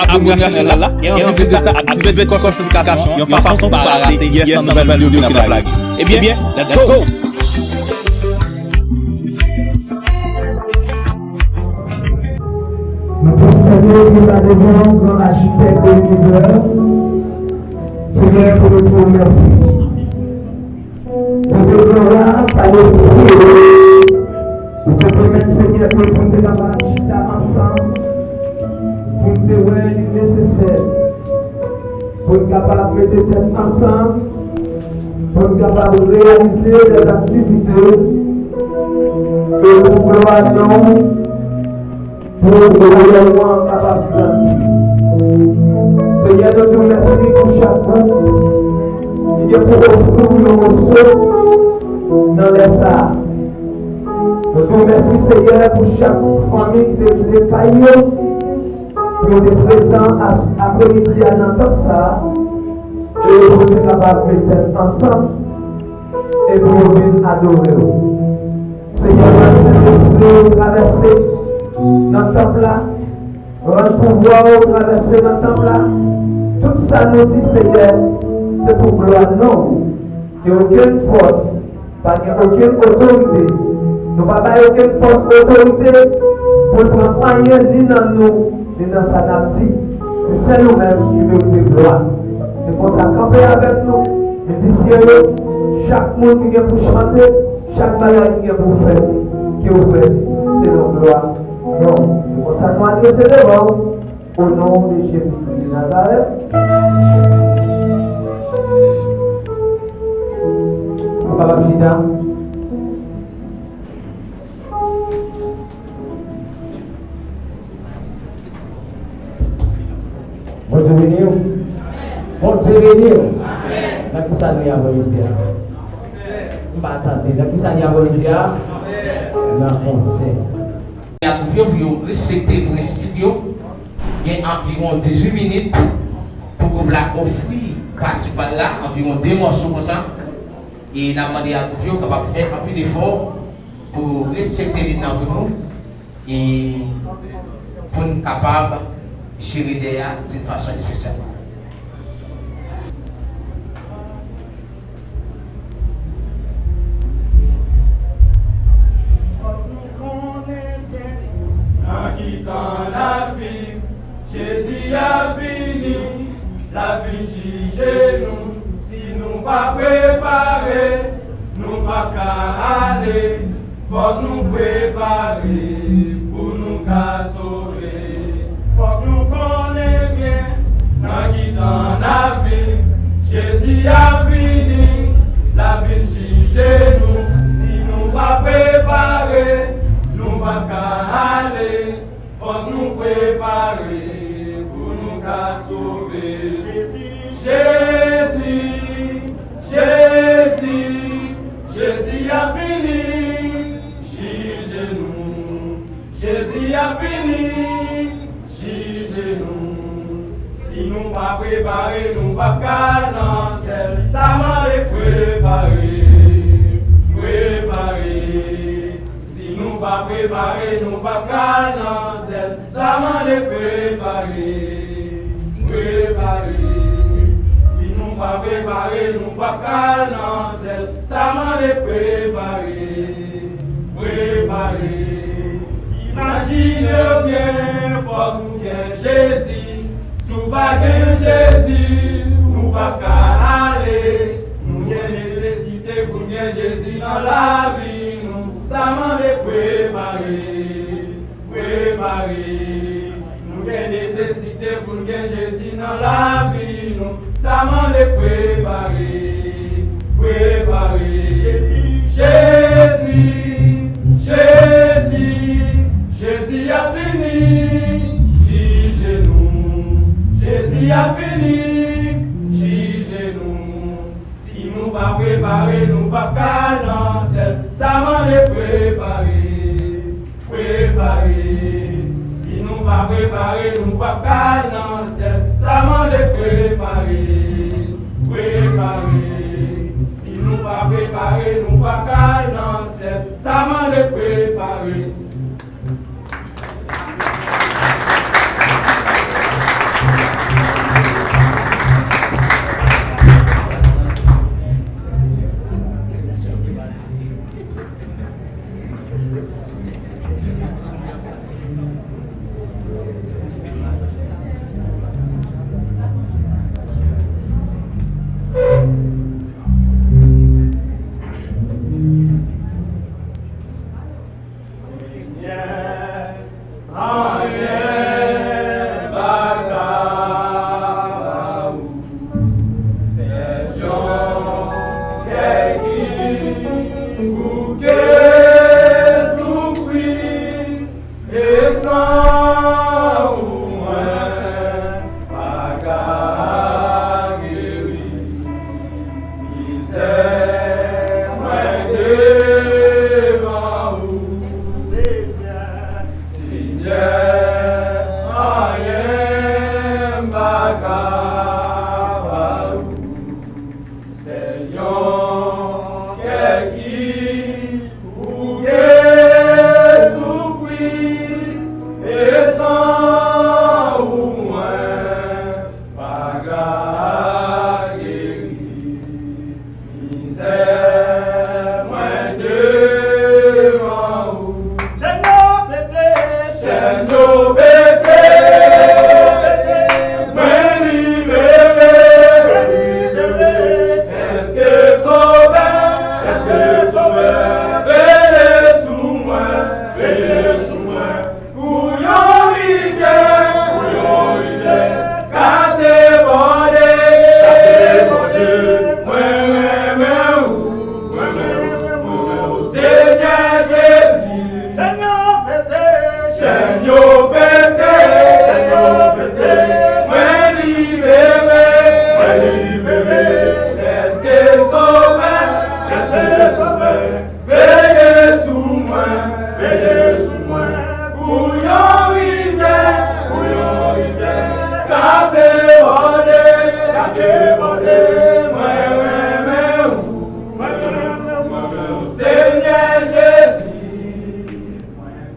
abonner à la chaîne là, et ensuite de ça, activer la notification, une façon par rater hier une nouvelle vidéo de la blague. Eh bien, let's go! Nous constatons que la devant grand architecte de l'univers, Seigneur, pour nous dire merci. Nous devons là, par l'esprit, nous te permettre, Seigneur, que nous sommes capables de chuter ensemble, pour nous dire le nécessaire, pour nous capables de mettre tête ensemble, pour nous capables de réaliser des activités que nous voulons pour le rayonnement capable de grandir. Seigneur, nous te remercions pour chaque groupe qui est pour offrir le morceau dans les arts. Nous te remercions, Seigneur, pour chaque famille qui est caillou, pour être présent après-midi à l'entendre ça, et pour être capable de mettre ensemble et pour venir adorer. Seigneur, merci de traverser dans le temple là, rendre pouvoir traverser dans le temple là. Tout ça nous dit, Seigneur, c'est pour gloire non. Il n'y a aucune force, il n'y a aucune autorité. Nous n'avons pas aucune force, autorité pour prendre rien ni dans nous, ni dans sa napti. C'est nous-mêmes qui méritons gloire. C'est pour ça camper avec nous, musiciens, chaque monde qui vient pour chanter, chaque bagage qui vient pour faire, qui vous fait, c'est notre gloire. Non, c'est pour ça que nous adressons devant au nom de Jésus-Christ de Nazareth. Vous pouvez chita. Bon Dieu béni. Bon Dieu béni. Dans qui ça nous y a volé dire? On va attendre. Dans qui ça nous y a volé dire? Dans le conseil. Pour respecter le principe, il y a environ 18 minutes pour offrir participants là, environ 2 morceaux comme ça. Et nous avons demandé à Coupio capable de faire un peu d'effort pour respecter les gens de nous et pour nous capables de gérer derrière d'une façon spéciale. Quittant la vie, Jésus a fini, la vie chez nous. Si nous pas préparés, nous pas qu'à aller, faut nous préparer pour nous qu'à sauver. Faut que nous connaissions bien, en quittant la vie, Jésus a fini, la vie chez nous. Si nous pas préparés, nous pas qu'à aller, faut nous préparer pour nous qu'à sauver. Jésus, Jésus, Jésus a fini, juge-nous. Jésus a fini, juge-nous. Si nous pas préparés, nous pas qu'à lancer, ça m'a préparé, préparé. Si nous pas préparés, nous pas qu'à lancer, ça m'a préparé, préparé. Si nous pas préparés, nous pas qu'à lancer, ça m'a préparé, préparé. Imaginez bien, faut nous bien Jésus, sous pas Jésus, nous pas qu'à aller. Nous avons nécessité pour bien Jésus dans la vie, nous ça m'a préparé, préparé. Nous avons nécessité pour bien Jésus dans la vie, nous ça m'a préparé, préparé. Jésus, Jésus, Jésus a fini, juge-nous. Jésus a fini, juge-nous. Si nous pas préparés, nous pas qu'à lancer, ça m'a préparé, préparé. Si nous pas préparés, nous pas qu'à lancer, ça m'a préparé, préparé. Si nous pas préparés, nous pas qu'à lancer, ça m'a préparé. Seigneur bété, moi libéré. Est-ce que sauveur, veillez sous moi, pour yon rivière, gardez moi, Seigneur Jésus, Seigneur bété, moi libéré. Est-ce que sauveur, veillez sous moi, pour yon rivière, gardez moi, Seigneur Jésus,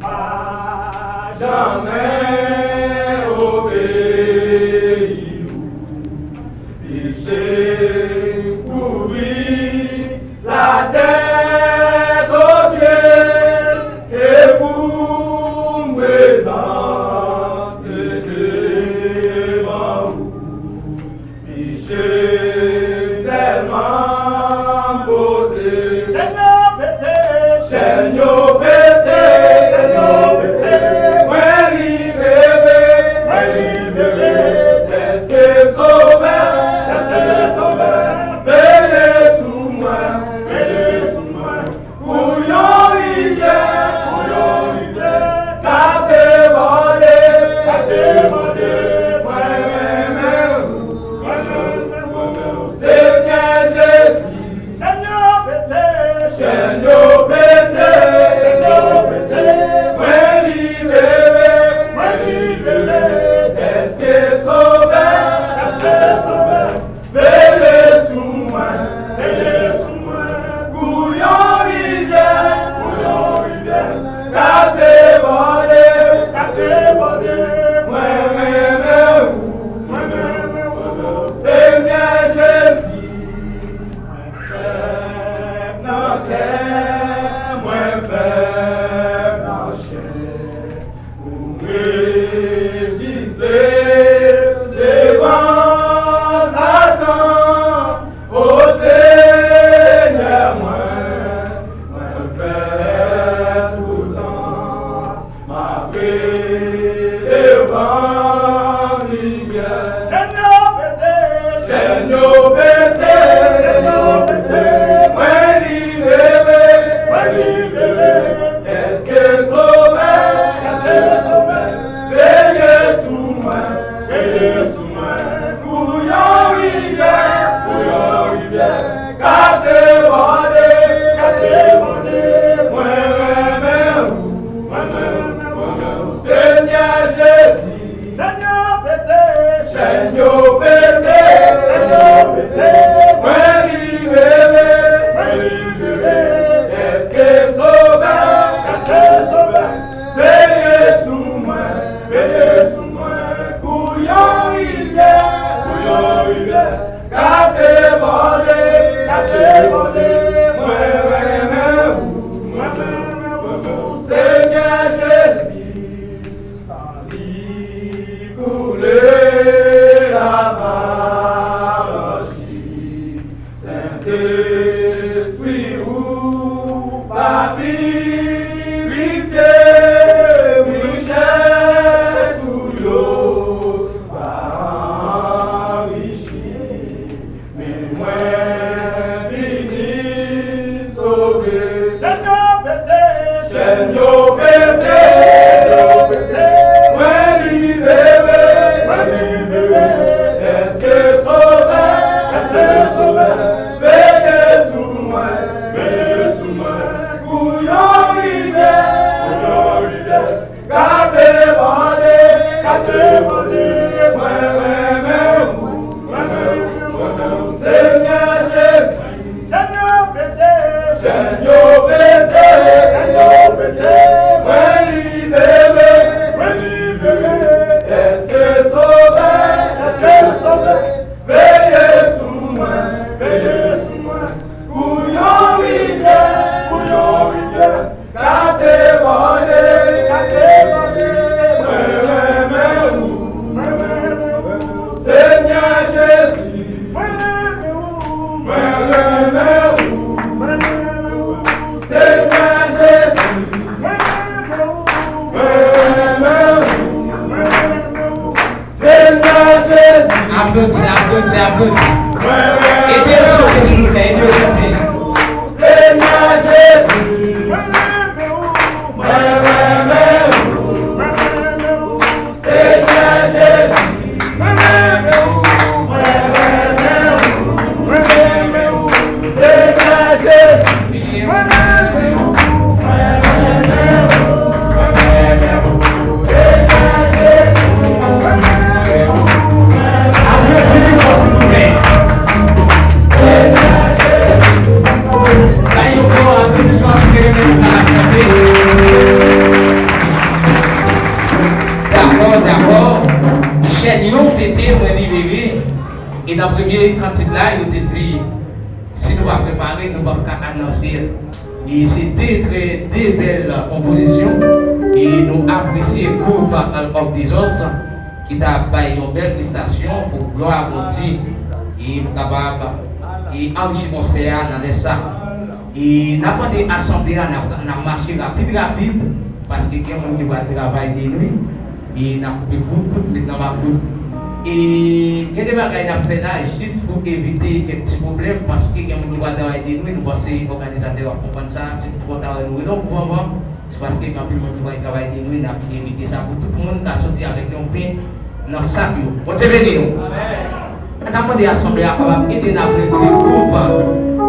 pas jamais obéi, péché couvrit la tête aux pieds, et vous me présentez devant vous, péché seulement beauté. Seigneur bété, moi libéré. Est-ce que sauveur, veillez sous moi, pour yon rivière, gardez moi, Seigneur Jésus, Seigneur bété, moi libéré. Est-ce que sauveur, veillez sous moi, pour yon rivière, gardez moi, Seigneur Jésus, non cœur, moi faible en chair, pour résister devant Satan, ô Seigneur, moi faire tout le temps, ma paix devant lumière. Seigneur bété, moi libéré. Est-ce que sauveur, veillez sous moi, pour yon rivière, gardez moi, Seigneur Jésus, Seigneur bété, moi libéré. Est-ce que sauveur, veillez sous moi, pour yon rivière, gardez moi, Seigneur Jésus, sans lui couler la applaudis. Aidez-le chanter, s'il vous plaît, aidez-le chanter. Seigneur Jésus, Seigneur Jésus, D'abord, chaîne yon fêté, on est libéré. Et dans le premier cantique là, il te dit, si nous va préparer, nous va annoncer. Et c'est des belles compositions. Et nous apprécions le groupe of des os qui t'a fait une belle prestation pour gloire à Dieu. Et pour capable et enrichir mon concert dans ça. Et n'a pas des assemblées, n'a marché rapide parce que quelqu'un qui va travailler des nuits. Et n'a coupé beaucoup dans ma groupe. Et quelques bagages n'a fait là juste pour éviter quelques petits problèmes parce que quelqu'un qui va travailler des nuits, nous pensons que les organisateurs comprennent ça. Si vous pouvez travailler nous, c'est parce que quand le monde qui travaille des nuits, n'a évité ça pour tout le monde qui a sorti avec un pain dans le sac. On s'est béni. Quand on est assemblée à capable aider à plaisir groupe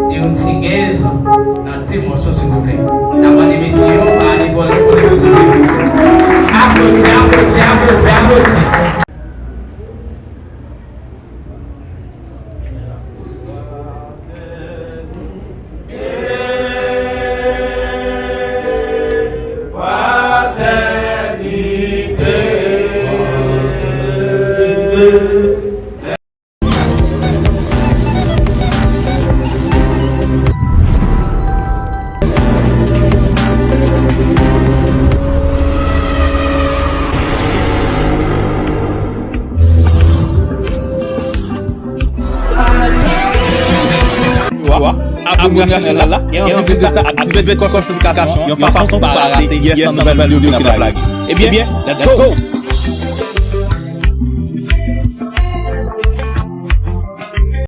et une singaise dans tes morceaux s'il vous plaît. Dans des messieurs à l'école applaudis. Abonnez-vous à la chaîne là et en plus de ça, activez la cloche de notification. Il y a une façon de parler de nouvelles vidéos dans la blague. Eh bien, let's go!